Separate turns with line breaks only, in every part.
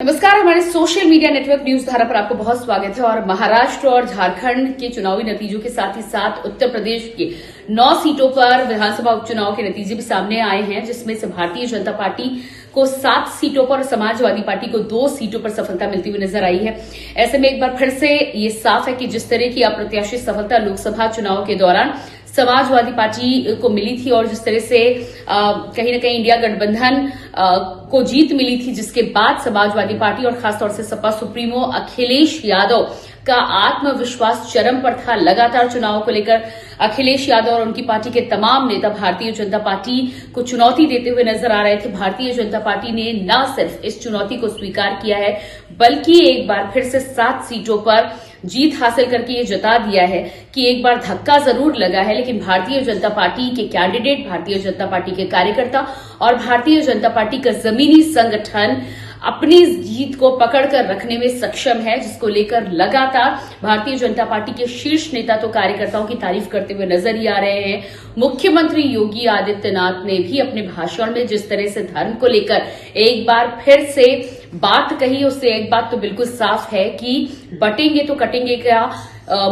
नमस्कार, हमारे social media network news धारा पर आपको बहुत स्वागत है। और महाराष्ट्र और झारखंड के चुनावी नतीजों के साथ ही साथ उत्तर प्रदेश के 9 सीटों पर विधानसभा उपचुनाव के नतीजे भी सामने आए हैं, जिसमें से भारतीय जनता पार्टी को 7 सीटों पर और समाजवादी पार्टी को 2 सीटों पर सफलता मिलती हुई नजर आई है। ऐसे में एक बार फिर से ये साफ है कि जिस तरह की अप्रत्याशित सफलता लोकसभा चुनाव के दौरान समाजवादी पार्टी को मिली थी और जिस तरह से कहीं न कहीं इंडिया गठबंधन को जीत मिली थी, जिसके बाद समाजवादी पार्टी और खासतौर से सपा सुप्रीमो अखिलेश यादव का आत्मविश्वास चरम पर था। लगातार चुनाव को लेकर अखिलेश यादव और उनकी पार्टी के तमाम नेता भारतीय जनता पार्टी को चुनौती देते हुए नजर आ रहे थे। भारतीय जनता पार्टी ने न सिर्फ इस चुनौती को स्वीकार किया है, बल्कि एक बार फिर से 7 सीटों पर जीत हासिल करके ये जता दिया है कि एक बार धक्का जरूर लगा है, लेकिन भारतीय जनता पार्टी के कैंडिडेट, भारतीय जनता पार्टी के कार्यकर्ता और भारतीय जनता पार्टी का जमीनी संगठन अपनी जीत को पकड़कर रखने में सक्षम है, जिसको लेकर लगातार भारतीय जनता पार्टी के शीर्ष नेता तो कार्यकर्ताओं की तारीफ करते हुए नजर ही आ रहे हैं। मुख्यमंत्री योगी आदित्यनाथ ने भी अपने भाषण में जिस तरह से धर्म को लेकर एक बार फिर से बात कही, उससे एक बात तो बिल्कुल साफ है कि बटेंगे तो कटेंगे का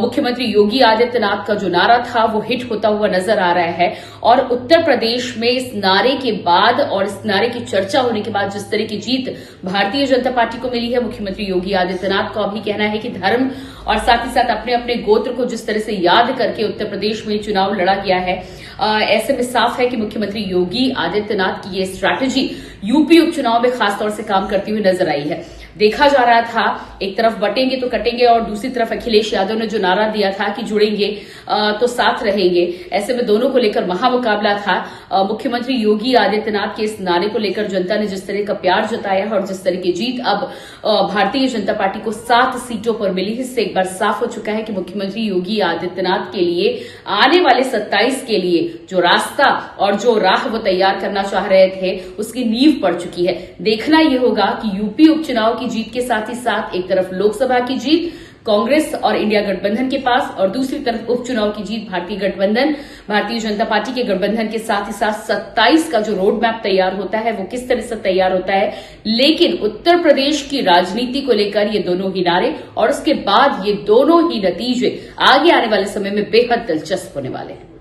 मुख्यमंत्री योगी आदित्यनाथ का जो नारा था वो हिट होता हुआ नजर आ रहा है। और उत्तर प्रदेश में इस नारे के बाद और इस नारे की चर्चा होने के बाद जिस तरह की जीत भारतीय जनता पार्टी को मिली है, मुख्यमंत्री योगी आदित्यनाथ का भी कहना है कि धर्म और साथ ही साथ अपने अपने गोत्र को जिस तरह से याद करके उत्तर प्रदेश में चुनाव लड़ा गया है, ऐसे में साफ है कि मुख्यमंत्री योगी आदित्यनाथ की ये स्ट्रैटेजी यूपी उपचुनाव में खासतौर से काम करती हुई नजर आई है। देखा जा रहा था एक तरफ बटेंगे तो कटेंगे और दूसरी तरफ अखिलेश यादव ने जो नारा दिया था कि जुड़ेंगे तो साथ रहेंगे। ऐसे में दोनों को लेकर महामुकाबला था। मुख्यमंत्री योगी आदित्यनाथ के इस नारे को लेकर जनता ने जिस तरह का प्यार जताया और जिस तरह की जीत अब भारतीय जनता पार्टी को 7 सीटों पर मिली, इससे एक बार साफ हो चुका है कि मुख्यमंत्री योगी आदित्यनाथ के लिए आने वाले 27 के लिए जो रास्ता और जो राह वो तैयार करना चाह रहे थे, उसकी नींव पड़ चुकी है। देखना यह होगा कि यूपी उपचुनाव की जीत के साथ ही साथ एक तरफ लोकसभा की जीत कांग्रेस और इंडिया गठबंधन के पास और दूसरी तरफ उपचुनाव की जीत भारतीय जनता पार्टी के गठबंधन के साथ ही साथ 27 का जो रोड मैप तैयार होता है वो किस तरह से तैयार होता है। लेकिन उत्तर प्रदेश की राजनीति को लेकर ये दोनों ही नारे और उसके बाद ये दोनों ही नतीजे आगे आने वाले समय में बेहद दिलचस्प होने वाले हैं।